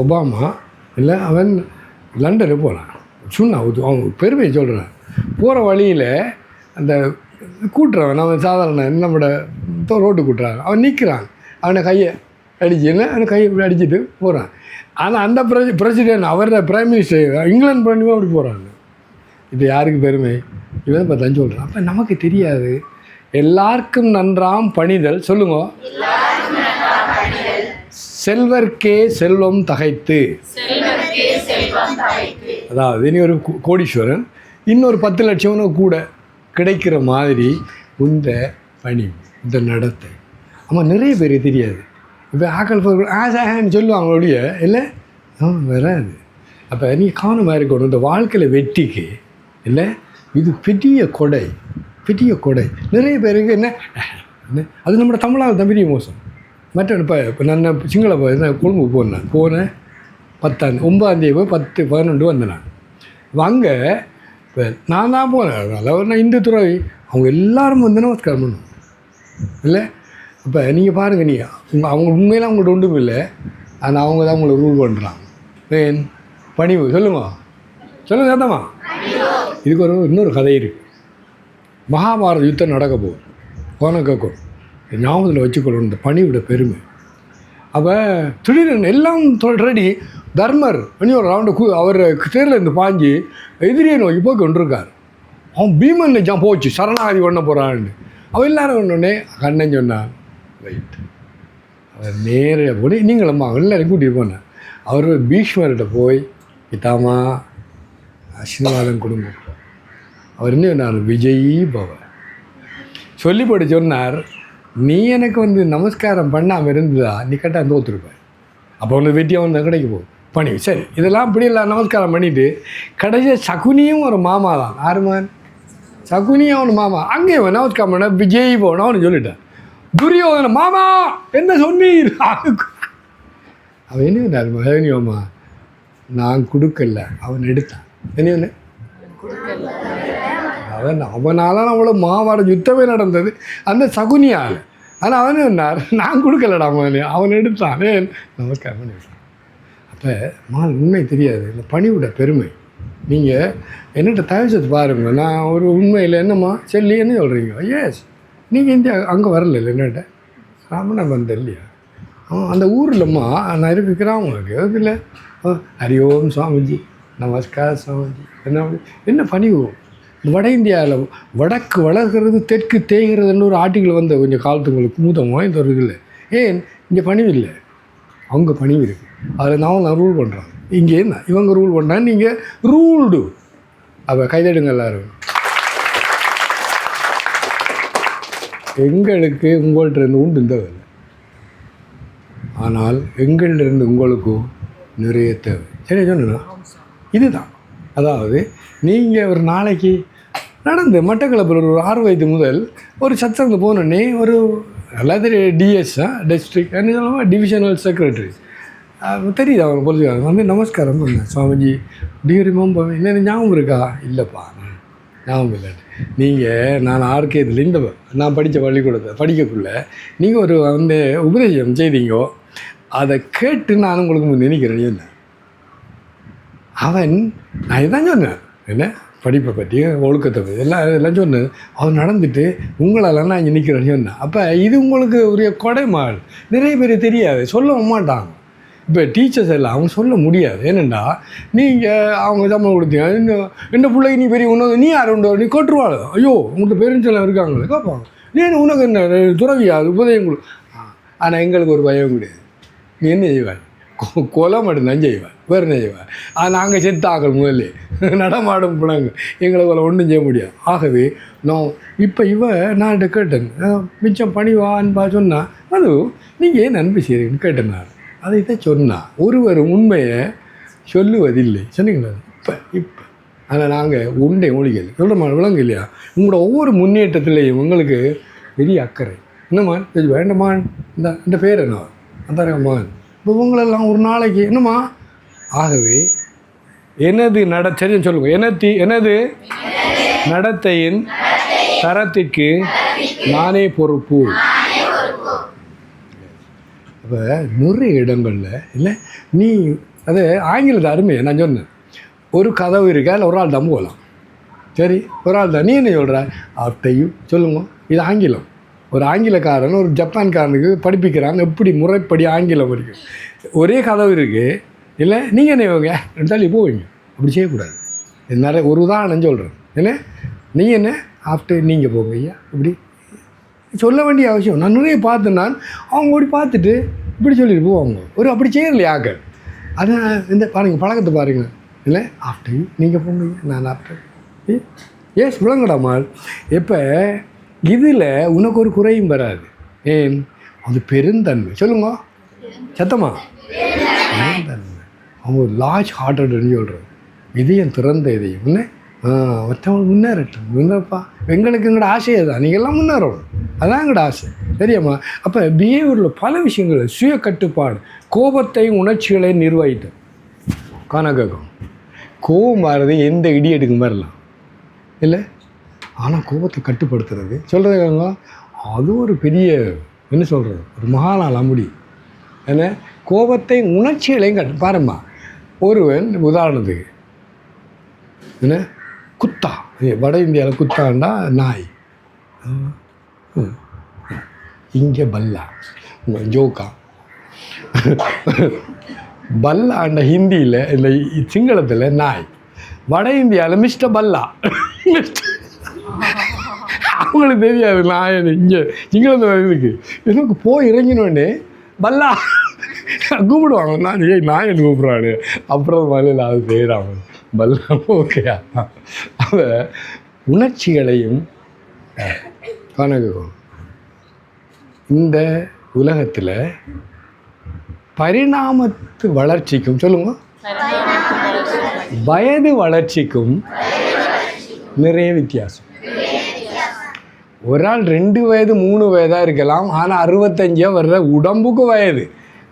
Obama இல்லை அவன் லண்டனுக்கு போனான். சொன்னான் அவன் பெருமையை சொல்கிறான். போகிற வழியில் அந்த கூட்டுறவன் அவன் சாதாரண நம்மளோட ரோட்டு கூட்டுறான். அவன் நிற்கிறான். அவனை கையை அடிச்சுன்னு அவனை கையை இப்படி அடிச்சுட்டு போகிறான். ஆனால் அந்த பிரசிடென்ட் அவரோட பிரைம் மினிஸ்டர் இங்கிலாந்து பண்ணியும் அப்படி போகிறாங்க. இப்போ யாருக்கு பெருமை? இவன் இப்போ தான் சொல்கிறான். அப்போ நமக்கு தெரியாது. எல்லாருக்கும் நன்றாம் பணிதல் சொல்லுங்க. செல்வர்க்கே செல்வம் தகைத்து. அதாவது இனி ஒரு கோடீஸ்வரன் இன்னொரு 10 லட்சம் கூட கிடைக்கிற மாதிரி இந்த பணி இந்த நடத்தை. ஆமாம், நிறைய பேர் தெரியாது. இப்போ ஆக்கள் ஆசான்னு சொல்லுவாங்க ஒழிய இல்லை வராது. அப்போ நீ கவனமாக இருக்கணும். இந்த வாழ்க்கையில் வெற்றிக்கு இல்லை இது பெரிய கொடை, பெரிய கொடை. நிறைய பேருக்கு என்ன அது நம்ம தமிழால் தான் பெரிய மோசம். மற்ற இப்போ நான் சிங்கள கொழும்பு போனேன் 9ஆம் தேதி போய் 10, 11 வந்தேன் நான். அங்கே இப்போ நான் தான் போனேன். அதாவது நான் இந்து துறை அவங்க எல்லோரும் வந்து நமஸ்காரம் பண்ணுவோம் இல்லை. அப்போ நீங்கள் பாருங்கள், அவங்க உண்மையில் அவங்கள்ட்ட ஒன்றும் இல்லை. ஆனால் அவங்க தான் அவங்கள ரூல் பண்ணுறாங்க. ஏன் பணிவு சொல்லுங்க சேத்தம்மா. இதுக்கு இன்னொரு கதை இருக்குது. மகாபாரத யுத்தம் நடக்க போகுது. கோனக்கும் ஞாபகத்தில் வச்சுக்கணும் இந்த பணியோட பெருமை. அப்போ திடீர்னு எல்லாம் ரெடி. தர்மர் ஒரு ரவுண்டு அவர் தேரில் இருந்து பாஞ்சு எதிரியை நோக்கி போய் கொண்டிருக்கார். அவன் பீமன் நிஜம் போச்சு சரணாகதி பண்ண போகிறான்னு. அவன் எல்லாரும் ஒன்றுனே கண்ணன் சொன்னான். ரைட். அவர் நேராக போய் நீங்களம்மா எல்லாரையும் கூட்டிகிட்டு போனேன். அவர் பீஷ்மர்கிட்ட போய் பிதாமா ஆசீர்வாதம் கொடுங்க. அவர் என்ன சொன்னார்? விஜயி பவ சொல்லிப்படி சொன்னார். நீ எனக்கு வந்து நமஸ்காரம் பண்ணாமல் இருந்ததா நீ கரெக்டாக தோற்றுருப்பேன். அப்போ உனக்கு வெட்டியாக வந்து கிடைக்க போகும் பணி. சரி, இதெல்லாம் அப்படி இல்லை. நமஸ்காரம் பண்ணிவிட்டு கடைசியாக சகுனியும் ஒரு மாமா தான். ஆறுமான் சகுனியும் அவனு மாமா. அங்கே நமஸ்காரம் பண்ண விஜய் போன அவனு சொல்லிட்டான். துரியோதன மாமா என்ன சொன்னீர்? அவன் என்ன சொன்னார்? மகனியோமா நான் கொடுக்கல, அவன் எடுத்தான். என்ன அவனால் அவ்வளோ மாவாட யுத்தமே நடந்தது அந்த சகுனியால். ஆனால் அவனே சொன்னார் நான் கொடுக்கலடா மகனே, அவன் எடுத்தான். நமஸ்காரம் பண்ணிவிட்டான். அப்போ உண்மை தெரியாது இந்த பணியோட பெருமை. நீங்கள் என்னட்ட தயவுசத்து பாருங்கள். நான் ஒரு உண்மையில் என்னம்மா சொல்லி என்ன சொல்கிறீங்க? எஸ், நீங்கள் இந்தியா அங்கே வரல என்னட்ட ராமண்ணா வந்த இல்லையா? அந்த ஊரில்ம்மா நான் இருக்கு கிராமம் இருக்குது. அதுக்கு இல்லை ஹரிஓம் சுவாமிஜி நமஸ்கார் சுவாமிஜி என்ன பணிவு. வட இந்தியாவில் வடக்கு வளர்கிறது தெற்கு தேய்கிறதுன்னு ஒரு ஆர்டிக்கல் வந்து கொஞ்சம் காலத்துங்களுக்கு மூத்தமாக இந்த ஒரு இதில். ஏன் இங்கே பணிவு இல்லை, அவங்க பணிவு இருக்குது. அதில் நான் ரூல் பண்ணுறாங்க. இங்கே என்ன இவங்க ரூல் பண்ணுறாங்க, நீங்கள் ரூல்டு. அப்போ கைதடுங்க எல்லோரும். எங்களுக்கு உங்கள்கிட்ட இருந்து உண்டு இந்த வேலை. ஆனால் எங்கள்கிட்ட உங்களுக்கும் நிறைய தேவை. சரி சொன்னா இதுதான். அதாவது நீங்கள் ஒரு நாளைக்கு நடந்து மட்டக்களப்பில் ஒரு 6 வயது முதல் ஒரு சத்தங்க போனோடனே ஒரு எல்லாத்தையும் டிஎஸ் டிஸ்ட்ரிக்ட் என்ன சொல்லுவாங்க டிவிஷனல் செக்ரட்டரி தெரியுது. அவங்க பொறுத்துக்காங்க வந்து நமஸ்காரம் பண்ணேன். சுவாமிஜி டியூ ரிமெம்பர் என்ன ஞாபகம் இருக்கா? இல்லைப்பா ஞாபகம் இல்லை. நீங்கள் நான் ஆர்கேதில் இந்த நான் படித்த பள்ளிக்கூடத்தை படிக்கக்குள்ள நீங்கள் ஒரு வந்து உபதேசம் செய்தீங்கோ, அதை கேட்டு நான் உங்களுக்கு நினைக்கிறேன். என்ன அவன் நான் இதுதான் சொன்னேன். என்ன படிப்பை பற்றி ஒழுக்கத்தை பற்றி எல்லாம் சொன்னேன். அவன் நடந்துட்டு உங்களால் நான் இங்கே நிற்கிறேன்னு சொன்னேன். அப்போ இது உங்களுக்கு உரிய கொடைமாள். நிறைய பேர் தெரியாது, சொல்லவும் மாட்டாங்க. இப்போ டீச்சர்ஸ் எல்லாம் அவங்க சொல்ல முடியாது. ஏனெண்டா நீங்கள் அவங்க சம்பளம் கொடுத்தீங்க இந்த பிள்ளைக்கு நீ பெரிய உணவு நீ யார் உண்டோ நீ கொட்டுருவாள். ஐயோ உங்கள்கிட்ட பேரண்ட்ஸ் எல்லாம் இருக்காங்களே கேட்பாங்க. நீ உனக்கு என்ன துறவியாது உபதயம் கொடு. ஆனால் எங்களுக்கு ஒரு பயம் கிடையாது. நீ என்ன செய்வாள்? கொலை மட்டும்தான் செய்வாள், வேறு என்ன செய்வாள்? நாங்கள் செத்தாக்கள் முதல்ல நடமாடும் பிள்ளைங்க எங்களை ஒன்றும் செய்ய முடியாது. ஆகவே நான் இப்போ நான் கேட்டேன் மிச்சம் பணிவான்பா சொன்னால் அது நீங்கள் ஏன் நன்மை செய்கிறீங்கன்னு கேட்டேன். நான் அதை தான் சொன்னால் ஒருவர் உண்மையை சொல்லுவதில்லை சொன்னீங்களா? இப்போ ஆனால் நாங்கள் உண்டை மொழிகள் சொல்கிற விளங்கு இல்லையா? உங்களோட ஒவ்வொரு முன்னேற்றத்திலையும் உங்களுக்கு பெரிய அக்கறை. என்னம்மா வேண்டமான் இந்த பேர் என்ன அந்த இப்போ உங்களெல்லாம் ஒரு நாளைக்கு என்னம்மா. ஆகவே எனது சரின்னு சொல்லுங்கள். எனது நடத்தையின் தரத்திற்கு நானே பொறுப்பு. அப்போ நிறைய இடங்களில் இல்லை நீ அது ஆங்கிலத்தை அருமையை நான் சொன்னேன். ஒரு கதவு இருக்கா இல்லை ஒரு ஆள் தான் போகலாம். சரி, ஒரு ஆள் தான். நீ என்ன சொல்கிற? ஆஃப்டர் யூ சொல்லுங்க. இது ஆங்கிலம். ஒரு ஆங்கிலக்காரன் ஒரு ஜப்பான்காரனுக்கு படிப்பிக்கிறாங்க எப்படி முறைப்படி ஆங்கிலம் இருக்குது. ஒரே கதவு இருக்குது, இல்லை நீங்கள் என்ன இவங்க தள்ளி போவீங்க. அப்படி செய்யக்கூடாது. நிறைய ஒரு உதாரணம் சொல்கிறேன். என்ன நீங்கள் என்ன ஆஃப்டர் நீங்கள் போங்க ஐயா இப்படி சொல்ல வேண்டிய அவசியம். நான் நிறைய பார்த்தேன். நான் அவங்க அப்படி பார்த்துட்டு இப்படி சொல்லிட்டு போவாங்க. ஒரு அப்படி செய்யலையே ஆக்கள். அதான் இந்த பாருங்கள் பழக்கத்தை பாருங்கள். இல்லை ஆஃப்டர் யூ நீங்கள் போங்க ஐயா, நான் ஆஃப்டர் ஏஸ் விளங்கடாமா. இப்போ இதில் உனக்கு ஒரு குறையும் வராது. ஏன்? அது பெருந்தன்மை. சொல்லுங்க சத்தமா. பெருந்தன்மை. அவங்க ஒரு லார்ஜ் ஹார்ட்டட்னு சொல்கிறேன். இதயம் திறந்த இதயம். என்ன மற்றவங்க முன்னேறட்டும். முன்னப்பா எங்களுக்கு எங்களோட ஆசையை தான் நீங்கள்லாம் முன்னேறணும். அதான் எங்களோட ஆசை. தெரியாமா? அப்போ பிஹேவியரில் பல விஷயங்கள் சுய கட்டுப்பாடு, கோபத்தையும் உணர்ச்சிகளையும் நிர்வகித்தல். கணக்கம் கோபம் மாறுறது எந்த இடி எடுக்கும் வரலாம் இல்லை. ஆனால் கோபத்தை கட்டுப்படுத்துறது சொல்கிறதுங்க அது ஒரு பெரிய என்ன சொல்கிறது ஒரு மகாநாள் முடியும். ஏன்னா கோபத்தை உணர்ச்சிகளையும் பாரும்மா. ஒருவன் உதாரணத்துக்கு என்ன குத்தா, வட இந்தியாவில் குத்தாண்டா நாய், இங்கே பல்லா ஜோக்கா. பல்லாண்ட ஹிந்தியில் இல்லை சிங்களத்தில் நாய், வட இந்தியாவில் மிஸ்டர் பல்லா. அவங்களுக்கு தெரியாது நாயன் இங்கே சிங்களத்தில் இதுக்கு எனக்கு போய் இறங்கினோடனே பல்லா கூப்பிடுவாங்க. நான் நாயன் கூப்பிட்றானு அப்புறம் மலையில் அது செய்கிறாங்க பல்லா. ஓகேயா? அவ உணர்ச்சிகளையும் கணக்கும். இந்த உலகத்தில் பரிணாமத்து வளர்ச்சிக்கும் சொல்லுங்க வயது வளர்ச்சிக்கும் நிறைய வித்தியாசம். ஒரு ஆள் 2 வயது 3 வயதாக இருக்கலாம். ஆனால் 65 வர்ற உடம்புக்கு வயது,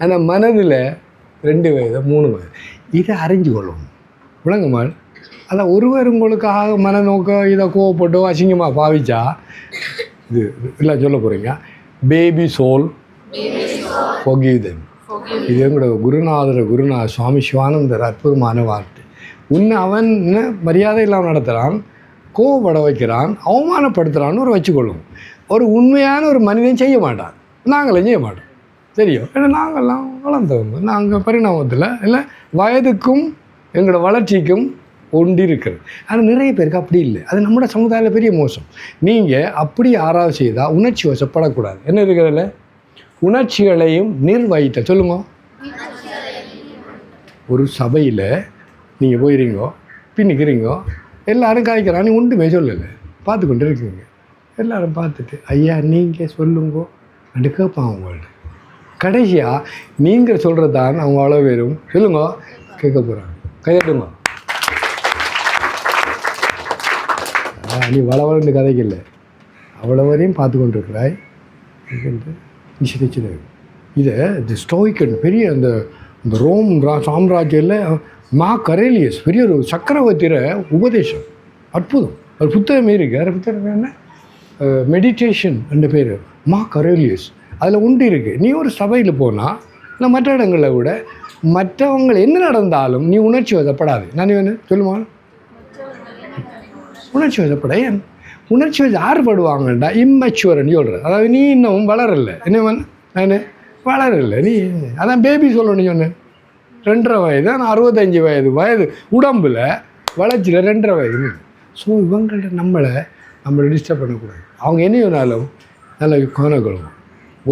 அந்த மனதில் 2 வயது 3 வயது. இதை அறிஞ்சு கொள்ளணும். விளங்குமாள். அதான் ஒருவர் உங்களுக்காக மனநோக்க இதை கோவப்பட்டோ அசிங்கமாக பாவிச்சா இது இல்லை சொல்ல போகிறீங்க. Baby soul forgive them. இது எங்களோட குருநாதர் சுவாமி சிவானந்தர் அற்புதமான வார்த்தை. உன்னை அவன் மரியாதை இல்லாமல் நடத்துகிறான், கோவப்பட வைக்கிறான், அவமானப்படுத்துகிறான்னு ஒரு வச்சுக்கொள்ளும். ஒரு உண்மையான ஒரு மனிதன் செய்ய மாட்டான், நாங்களும் செய்ய மாட்டோம். தெரியும். ஏன்னா நாங்கள்லாம் வளர்ந்தவங்க. நாங்கள் பரிணாமத்தில் இல்லை வயதுக்கும் எங்களோட வளர்ச்சிக்கும் ஒன்று இருக்கிறது. ஆனால் நிறைய பேருக்கு அப்படி இல்லை. அது நம்மளோட சமுதாயத்தில் பெரிய மோசம். நீங்கள் அப்படி ஆராய்ச்சி செய்தால் உணர்ச்சி வசப்படக்கூடாது. என்ன இருக்கிறதில்ல உணர்ச்சிகளையும் நிர்வகித்த சொல்லுங்க. ஒரு சபையில் நீங்கள் போயிறீங்கோ, பின்னிக்கிறீங்கோ, எல்லோரும் காய்க்கிறான்னு ஒன்றுமே சொல்லலை, பார்த்து கொண்டு இருக்கீங்க. எல்லோரும் பார்த்துட்டு ஐயா நீங்கள் சொல்லுங்கோ அப்படி கேட்பாங்க உங்கள்ட்ட. கடைசியாக நீங்கள் சொல்கிறது தான் அவங்க அவ்வளோ பேரும் சொல்லுங்க கேட்க போகிறாங்க. கையெழுங்க. நீ வளவளன்னு கதைக்கல, அவ்வளோ வரையும் பார்த்து கொண்டு இருக்கிறாய் நிச்சயிச்சு. இதை இந்த ஸ்டோய்க்கன் பெரிய அந்த ரோம் சாம்ராஜ்யில் மார்க் அரேலியஸ் பெரிய ஒரு சக்கரவர்த்திர உபதேசம் அற்புதம். ஒரு புத்தகமே இருக்குது. அது புத்தகம் என்ன மெடிடேஷன் என்ற பேர் மார்க் அரேலியஸ். அதில் உண்டு இருக்குது. நீ ஒரு சபையில் போனால் இல்லை மற்ற இடங்களை விட மற்றவங்க என்ன நடந்தாலும் நீ உணர்ச்சி வசப்படாது. நான் வேணும் சொல்லுமா உணர்ச்சி வசப்பட. ஏன் உணர்ச்சி வச்சு ஆறுபடுவாங்கண்டா இம்மெச்சுவர்னு சொல்கிறது. அதாவது நீ இன்னும் வளரலை. என்ன நான் வளரலை நீ. அதான் பேபி சொல்லணும்னு சொன்னேன். 2.5 வயது, ஆனால் 65 வயது உடம்பில் வளர்ச்சியில் 2.5 வயது. ஸோ இவங்கள்ட்ட நம்மளை டிஸ்டர்ப் பண்ணக்கூடாது. அவங்க என்ன சொன்னாலும் நல்ல கவனம்.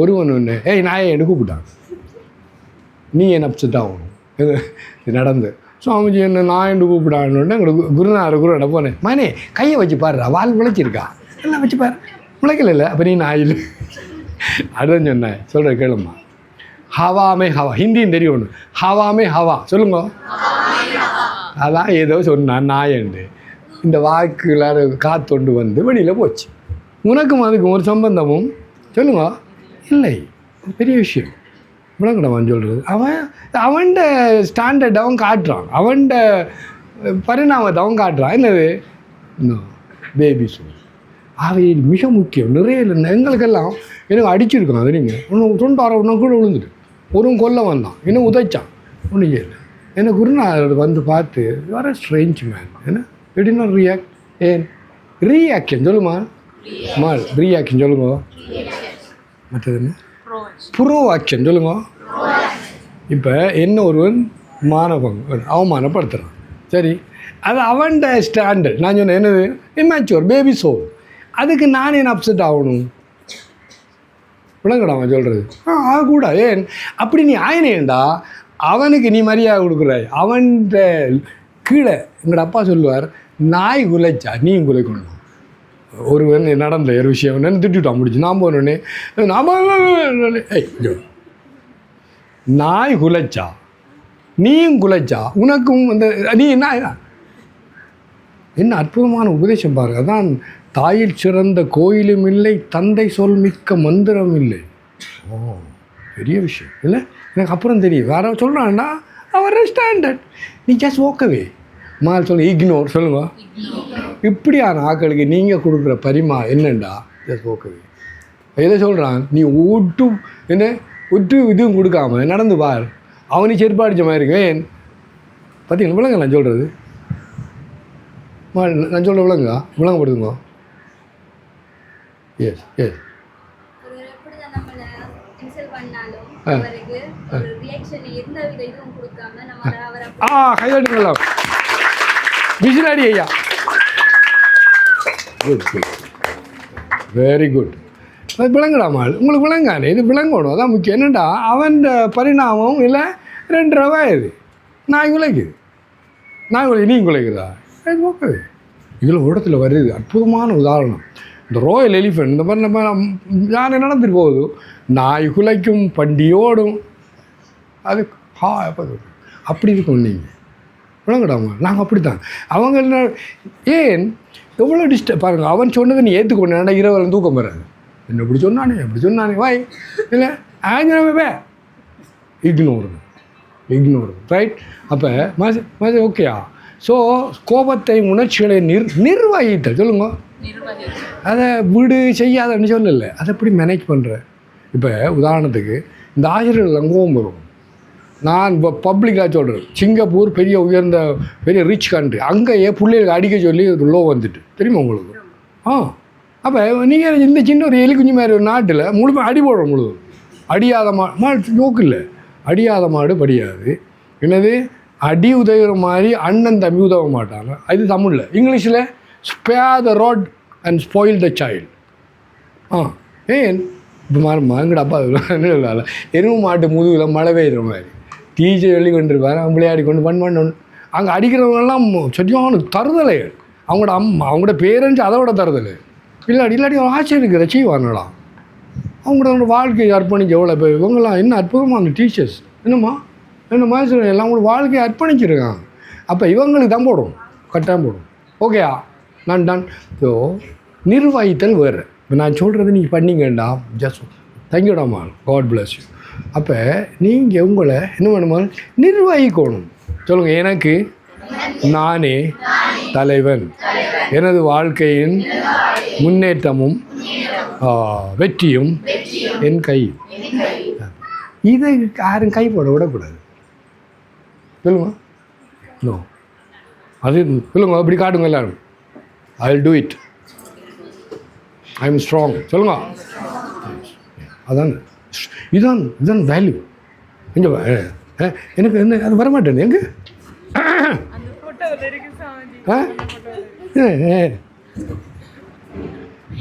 ஒருவன் ஒன்று நாயை எனக்கு கூப்பிட்டாங்க, நீ என்ன அப்செட் ஆகணும். இது நடந்து சுவாமிஜி என்ன நான் என்று கூப்பிடான்னு எங்களுக்கு குருநாதர் போனேன். மனே கையை வச்சு பாருடா, வால் முளைச்சிருக்கா, எல்லாம் வச்சு பாரு, முளைக்கல. அப்போ நீ நாயில் அதுதான் சொன்னேன். சொல்கிற கேளுமா. ஹவாமே ஹவா, ஹிந்தியும் தெரியும் ஒன்று. ஹவாமே ஹவா சொல்லுங்க. அதான் ஏதோ சொன்னான் நாயண்டு. இந்த வாக்குல காத்தொண்டு வந்து வெளியில் போச்சு. உனக்கும் அதுக்கும் ஒரு சம்பந்தமும் சொல்லுங்க இல்லை. பெரிய விஷயம் விளங்கடவான்னு சொல்கிறது. அவன்ட ஸ்டாண்டர்ட் அவன் காட்டுறான், அவன்ட பரிணாமத்தை அவன் காட்டுறான். என்னது இன்னும் பேபி சொல் அவை மிக முக்கியம். நிறைய எங்களுக்கெல்லாம் எனக்கு அடிச்சிருக்கோம். அது நீங்கள் ஒன்று தொண்டார ஒன்று கூட விழுந்துட்டு ஒருவன் கொல்ல வந்தான், இன்னும் உதைச்சான், ஒன்றும் செய்யலை. என்ன குருநாதர் வந்து பார்த்து யூஆர் அ ஸ்ட்ரேஞ்ச் மேன் என்ன எப்படின்னா ரியாக்ட் ஏன் ரீஆக்ஷன் சொல்லுமா மால் ரீஆக்ஷன் சொல்லுங்க மற்றது என்ன ப்ரோ ஆக்ஷன் சொல்லுங்க இப்போ என்ன ஒருவன் அவமானப்படுத்துகிறான் சரி அது அவன்ட ஸ்டாண்டர்ட் நான் சொன்னேன் என்னது இமேச்சுவர் பேபி சோல் அதுக்கு நான் ஏன் அப்செட் ஆகணும் விளங்கடாமா சொல்கிறது அது கூட ஏன் அப்படி நீ ஆயினேண்டா அவனுக்கு நீ மரியாதை கொடுக்குற அவன்கிட்ட கீழே எங்களோட அப்பா சொல்லுவார் நாய் குலைச்சா நீயும் குலைக்கணும் ஒருவன் நடந்த ஒரு விஷயம் என்ன திட்டான் முடிச்சு நான் போனோடனே நாய் குலைச்சா நீயும் குலைச்சா உனக்கும் அந்த நீ என்ன அற்புதமான உபதேசம் பாருங்க அதான் தாயில் சிறந்த கோயிலும் இல்லை தந்தை சொல் மிக்க மந்திரம் இல்லை பெரிய விஷயம் இல்லை எனக்கு அப்புறம் தெரியும் வேற சொல்கிறான்னா அவர் ஸ்டாண்டர்ட் நீ ஜஸ்ட் ஓக்கவே மால் சொல்ல இக்னோர் சொல்லுங்க இப்படியான ஆக்களுக்கு நீங்கள் கொடுக்குற பரிமா என்னண்டா ஜஸ்ட் ஓக்கவே எதை சொல்கிறான் நீ இதுவும் கொடுக்காம நடந்து பார் அவனி செருப்பு அடித்த மாதிரி இருக்கு ஏன் பார்த்தீங்களா விளங்க நான் சொல்கிறது நான் சொல்கிற விளங்கப்படுதுங்க எஸ் எஸ் கைதட்டுங்களா விசிலாடி ஐயா குட் குட் வெரி குட் அது விளங்குடாமல் உங்களுக்கு விளங்கானே இது விளங்கணும் அதான் முக்கியம் என்னண்டா அவன் பரிணாமம் இல்லை 2.5 வயது நான் குலைக்குது நீ குலைக்குதா ஓகே இதில் இடத்துல வருது அற்புதமான உதாரணம் இந்த ரோயல் எலிஃபென்ட் இந்த மாதிரி நம்ம யானை நடந்துட்டு போகுது நாய் குலைக்கும் பண்டியோடும் அது அப்படி இருக்கும் நீங்கள் விளங்கடாமா நாங்கள் அப்படி தான் அவங்க ஏன் எவ்வளோ பாருங்கள் அவன் சொன்னதை நீ ஏற்றுக்கொண்டா இரவு தூக்கம் வராது என்ன இப்படி சொன்னானே வாய் இல்லை ஆஞ்சனவே இக்னோர் ரைட் அப்போ மாசி ஓகேயா ஸோ கோபத்தை உணர்ச்சிகளை நிர்வகித்தல் சொல்லுங்க அதை விடு செய்யாதன்னு சொல்லலை அதை எப்படி மேனேஜ் பண்ணுற இப்போ உதாரணத்துக்கு இந்த ஆசிரியர்கள் அங்கேவும் வரும் நான் இப்போ பப்ளிக்காக சொல்கிறேன் சிங்கப்பூர் பெரிய ரிச் கண்ட்ரி அங்கேயே பிள்ளைகளுக்கு அடிக்க சொல்லி ஒரு லோ வந்துட்டு தெரியுமா உங்களுக்கு அப்போ நீங்கள் இந்த சின்ன ஒரு எலி குஞ்சு மாதிரி ஒரு நாட்டில் அடி போடுறோம் முழுதும் அடியாத மாடு நோக்கு இல்லை அடியாத மாடு படியாது என்னது அடி உதவுற மாதிரி அண்ணன் தம்பி உதவ மாட்டாங்க அது தமிழில் இங்கிலீஷில் spare the road and spoil the child ஏன் இப்போ எங்கட அப்பா இல்லை எருவு மாட்டு முதுகில் மழை பெய்கிற மாதிரி டீச்சர் எழுதி கொண்டிருப்பார் அவங்க விளையாடி கொண்டு பண்ணு அங்கே அடிக்கிறவங்கெல்லாம் சரியான தருதலை அவங்களோட பேரண்ட்ஸ் அதை விட தருதலை இல்லாட்டி ஒரு ஆச்சரியம் இருக்கிற செய்வாங்களாம் அவங்களோட வாழ்க்கையை அர்ப்பணிக்க எவ்வளோ பேர் இவங்களாம் என்ன அற்புதமான டீச்சர்ஸ் என்ன மாதிரி எல்லாம் அவங்களோட வாழ்க்கையை அர்ப்பணிச்சிருக்காங்க அப்போ இவங்களுக்கு தான் போடும் கட்டாயம் போடும் ஓகேயா நான் டன் ஸோ நிர்வகித்தல் வேறு இப்போ நான் சொல்கிறது நீங்கள் பண்ணிங்கண்டா ஜஸ்ட் தேங்க்யூடாமா காட் பிளஸ் யூ அப்போ நீங்கள் உங்களை என்ன பண்ணுமால் நிர்வகிக்கணும் சொல்லுங்கள் எனக்கு நானே தலைவன் எனது வாழ்க்கையின் முன்னேற்றமும் வெற்றியும் என் கை இதை யாரும் கை போட விடக்கூடாது சொல்லுங்க நோ அது சொல்லுங்க அப்படி காட்டுங்க எல்லாரும் I will do it I am strong சொல்லுங்க அதான் இதுதான் வேல்யூ கொஞ்சம் எனக்கு என்ன அது வரமாட்டேன் எங்கே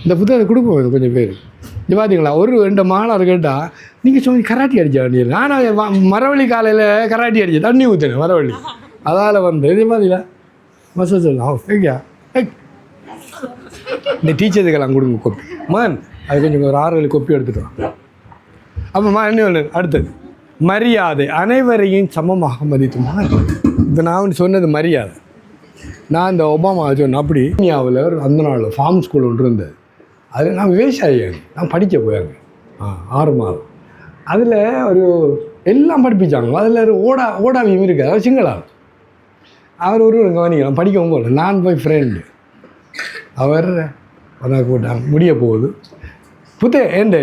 இந்த புத்தகத்தை கொடுப்போம் கொஞ்சம் பேர் இது பார்த்தீங்களா ஒரு 2 மாணவர் கேட்டால் நீங்கள் சொல்லி கராட்டி அடிச்சா வேண்டிய நான் மரவள்ளி காலையில் கராட்டி அடித்தேன் தண்ணி ஊற்றினேன் மரவள்ளி அதால் வந்து இது பார்த்தீங்களா மசா சொல்லலாம் ஓகேயா இந்த டீச்சர்ஸுக்கெல்லாம் கொடுங்க கொப்பி மான் அது கொஞ்சம் ஒரு 6 கொப்பி எடுத்துகிட்டு அப்போ என்ன அடுத்தது மரியாதை அனைவரையும் சமமாக மதித்துமா இப்போ நான் சொன்னது மரியாதை நான் இந்த ஒபாமா சொன்னேன் அப்படி இந்தியாவில் அந்த நாளில் ஃபார்ம் ஸ்கூல் ஒன்று இருந்தது அது நான் விவசாயிங்க நான் படிக்க போயாங்க 6 மாதம் அதில் ஒரு எல்லாம் படிப்பிச்சாங்க அதில் ஒரு ஓடாவியும் இருக்குது அதாவது சிங்களா அவர் ஒரு கவனிக்கலாம் படிக்கவும் போகல நான் போய் ஃப்ரெண்டு அவர் கூட்டாங்க முடிய போகுது என்ன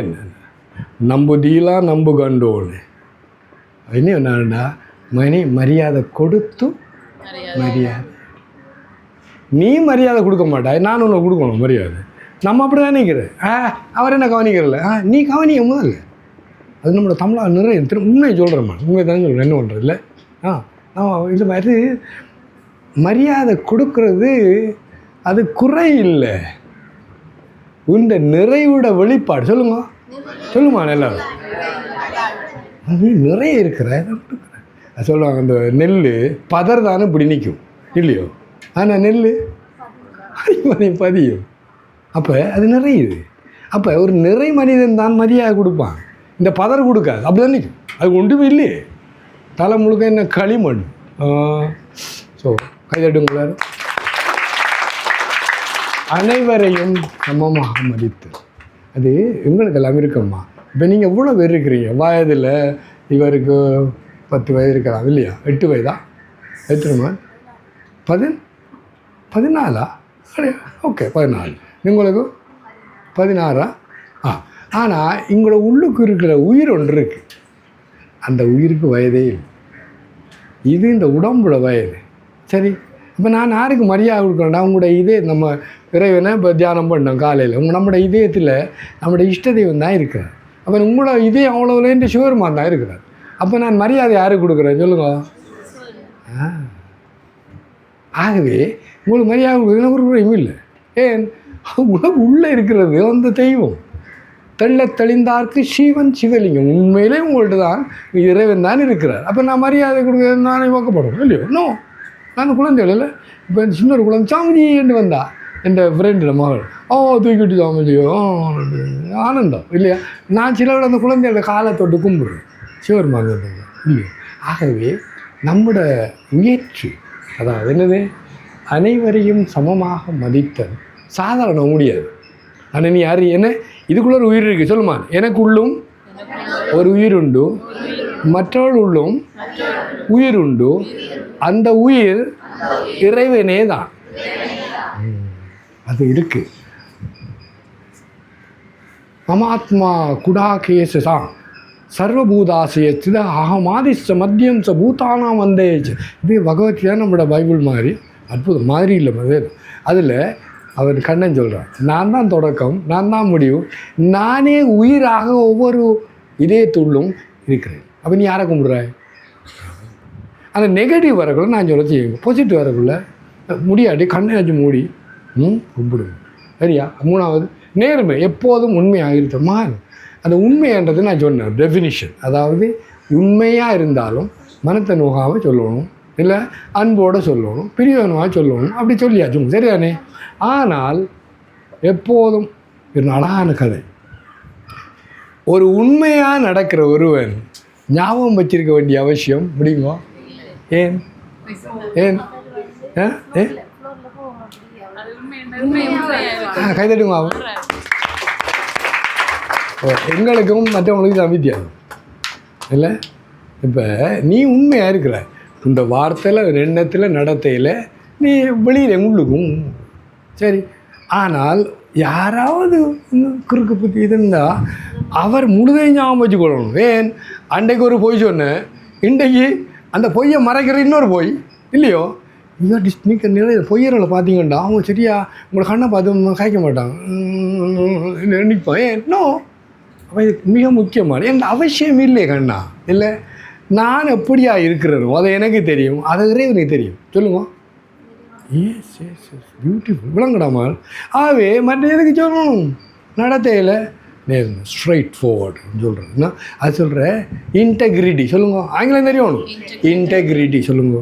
நம்புதீலாம் நம்பு கண்டோன்னு இன்னும் என்னடா மரியாதை கொடுத்து மரியாதை. நீ மரியாதை கொடுக்க மாட்டாய், நான் உன்னை கொடுக்கணும் மரியாதை. நம்ம அப்படி தான் நினைக்கிறேன். அவர் என்ன கவனிக்கிறல, நீ கவனிக்க முதல்ல. அது நம்மளோட தமிழாக நிறைய உண்மையை சொல்கிறேம்மா, உண்மை தானே சொல்கிறேன், என்ன பண்ணுறது இல்லை. இது மாதிரி மரியாதை கொடுக்கறது அது குறை இல்லை, உண்ட நிறைவோட வெளிப்பாடு. சொல்லுமா எல்லாரும், நீ நிறைய இருக்கிற சொல்லுவாங்க. அந்த நெல் பதர் தானே இப்படி நிற்கும் இல்லையோ, ஆனால் நெல் பதியும், அப்போ அது நிறையுது. அப்போ ஒரு நிறை மனிதன் தான் மரியாதை கொடுப்பான், இந்த பதர் கொடுக்காது, அப்படி தான் நிற்கும். அது ஒன்றுமே இல்லையே, தலை முழுக்க என்ன களிமண். ஸோ கைதட்டுங்களா. அனைவரையும் சமமாக மதித்து, அது எங்களுக்கெல்லாம் இருக்கம்மா. இப்போ நீங்கள் எவ்வளோ பேர் இருக்கிறீங்க, வயதில் இவருக்கு 10 வயது இருக்கலாம் இல்லையா, 8 வயதா, எத்தனைமா 14 ஓகே 14, உங்களுக்கு 16. ஆனால் எங்களோட உள்ளுக்கு இருக்கிற உயிர் ஒன்று இருக்குது, அந்த உயிருக்கு வயதே இல்லை. இது இந்த உடம்போட வயது. சரி, இப்போ நான் யாருக்கு மரியாதை கொடுக்குறேன்னா, உங்களோட இதே நம்ம இறைவனை இப்போ தியானம் பண்ணோம் காலையில், நம்மளோட இதயத்தில் நம்மளோட இஷ்ட தெய்வம் தான் இருக்கிறார். அப்போ உங்களோட இதயம் அவ்வளோலேருந்து சிவருமான் தான் இருக்கிறார். அப்போ நான் மரியாதை யாருக்கு கொடுக்குறேன் சொல்லுங்க. ஆகவே உங்களுக்கு மரியாதை கொடுக்குறது ஒரு குறையும் இல்லை. ஏன், உள்ளே இருக்கிறது அந்த தெய்வம். தெளிந்தார்க்கு சிவன் சிவலிங்கம், உண்மையிலே உங்கள்கிட்ட தான் இறைவன் தான் இருக்கிறார். அப்போ நான் மரியாதை கொடுக்குறது நானே வாக்கப்படணும் இல்லையோ. இன்னும் நான் குழந்தைகள் இல்லை, இப்போ சின்ன ஒரு குழந்தை சாமிஜின்னு வந்தா என் ஃப்ரெண்டோட மகள், தூக்கிட்டு சாமிஜியோ ஆனந்தம் இல்லையா. நான் சிலரோட அந்த குழந்தையோட காலை தொட்டு கும்பிடுறேன், சிவருமாங்க இல்லையா. ஆகவே நம்மளோட முயற்சி, அதாவது என்னது, அனைவரையும் சமமாக மதித்தல் சாதாரண முடியாது. ஆனால் நீ யார், என்ன இதுக்குள்ள ஒரு உயிர் இருக்குது சொல்லுமா. எனக்குள்ளும் ஒரு உயிர் உண்டு, மற்றவர்கள் உள்ளும் உயிர் உண்டு, அந்த உயிர் இறைவனே தான், அது இருக்கு. மமாத்மா குடாகேசா சர்வபூதாசியத்தில் அகமாதிச மத்தியம் ச பூத்தானாம் வந்தேச்சு. இது பகவத்கீதை நம்மளோட பைபிள் மாதிரி அற்புதம் மாதிரி இல்லை மாதிரி. அதில் அவர் கண்ணன் சொல்கிறார், நான் தான் தொடக்கம், நான் தான் முடிவு, நானே உயிராக ஒவ்வொரு இதயத்துள்ளும் இருக்கிறேன். அப்போ நீ யாரை கும்பிட்றாய்? அந்த நெகட்டிவ் வரக்குள்ள நான் சொல்ல செய்யுங்க, பாசிட்டிவ் வரக்குள்ள முடியாட்டி கண்ணாச்சு மூடி கும்பிடுங்க சரியா. 3வது நேர்மை, எப்போதும் உண்மையாக இருக்கமா. அந்த உண்மைன்றது நான் சொன்னேன் டெஃபினிஷன், அதாவது உண்மையாக இருந்தாலும் மனத்தை நோகாமல் சொல்லணும், இல்லை அன்போடு சொல்லணும், பிரியோனமாக சொல்லணும், அப்படி சொல்லியாச்சும் சரிதானே. ஆனால் எப்போதும் ஒரு அழகான கதை, ஒரு உண்மையாக நடக்கிற ஒருவன் ஞாபகம் வச்சிருக்க வேண்டிய அவசியம் முடியுமா? ஏன் ஏன் கைதட்டுங்க. எங்களுக்கும் மற்றவங்களுக்கும் தான் வித்தியாசம் இல்லை. இப்போ நீ உண்மையாக இருக்கிற இந்த வார்த்தையில், எண்ணத்தில், நடத்தையில், நீ வெளியில் உள்ளுக்கும் சரி. ஆனால் யாராவது குறுக்கு பற்றி இருந்தால் அவர் முழுதையும் ஞாபகம் வச்சுக்கொள்ளணும். ஏன், அன்றைக்கு ஒரு பொய் சொன்னேன், இன்றைக்கு அந்த பொய்யை மறைக்கிற இன்னொரு பொய் இல்லையோ. இதான் டிஸ்மிக்க நிறைய பொய்யர்களை பார்த்தீங்கன்னா அவங்க சரியா உங்களை கண்ணை பார்த்து காய்க்க மாட்டாங்க, நினைப்பான். ஏன் நோ, அப்போ இது மிக முக்கியமான எந்த அவசியம் இல்லை கண்ணா. இல்லை, நான் எப்படியா இருக்கிறேனோ அதை எனக்கு தெரியும், அதை இறைவனுக்கு தெரியும். சொல்லுங்க. எஸ் எஸ் எஸ் பியூட்டிஃபுல் விளங்கடாமல். ஆகவே மற்ற எதுக்கு சொல்லணும், நடத்தையில் நேர்மை, ஸ்ட்ரைட் ஃபார்வர்டுன்னு சொல்கிறேன்னா அது சொல்கிற இன்டெகிரிட்டி சொல்லுங்க. ஆங்கிலம் தெரியணும், இன்டெகிரிட்டி சொல்லுங்க.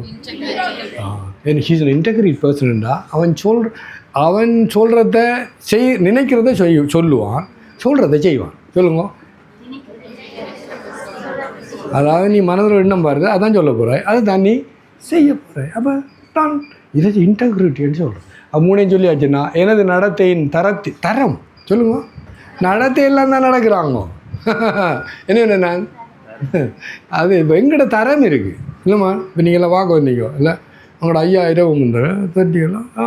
ஹீஸ் அன் இன்டெகிரிட்டி பர்சன்டா. அவன் சொல்கிறத நினைக்கிறத சொல்லுவான், சொல்கிறத செய்வான். சொல்லுங்க. அதாவது நீ மனதில் எண்ணம் பாருங்க, அதான் சொல்ல போகிறாய், அதை தான் நீ செய்ய போகிறாய். அப்போ தான் இதை இன்டெகிரிட்டின்னு சொல்கிறேன். அது 3 சொல்லியாச்சுன்னா எனது நடத்தையின் தரம் சொல்லுங்க. நடத்தையெல்லாம் தான் நடக்கிறாங்க என்ன நான் அது இப்போ எங்கள்கிட்ட தரம் இருக்குது இல்லைம்மா. இப்போ நீங்கள்லாம் பார்க்க வந்தீங்க இல்லை, அவங்களோட 5000 30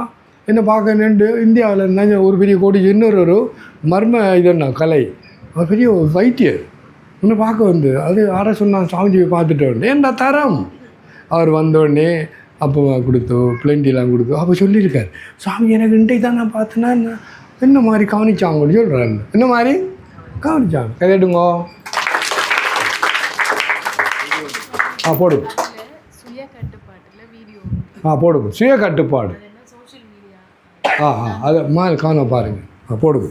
என்ன பார்க்க நின்று இந்தியாவில் இருந்தால் ஒரு பெரிய கோடி, இன்னொரு மர்ம இதுன்னா கலை, பெரிய வைத்தியர் இன்னும் பார்க்க வந்து அது யாரை சொன்னால் சாமிஜியை பார்த்துட்டு வந்து என்ன தரம் அவர் வந்தோடனே அப்போ கொடுத்தோ பிளெண்டிலாம் கொடுத்தோ அப்போ சொல்லியிருக்கார், சாமி எனக்கு இன்றைக்கு தான் நான் பார்த்தேன்னா என்ன மாதிரி கவனிச்சாங்கன்னு சொல்கிறாரு. என்ன மாதிரி கவனிச்சாங்க கைதட்டுங்கோ. போடுங்க. போடுங்க சுய கட்டுப்பாடு. அது மாதிரி காண பாருங்கள். போடுங்க.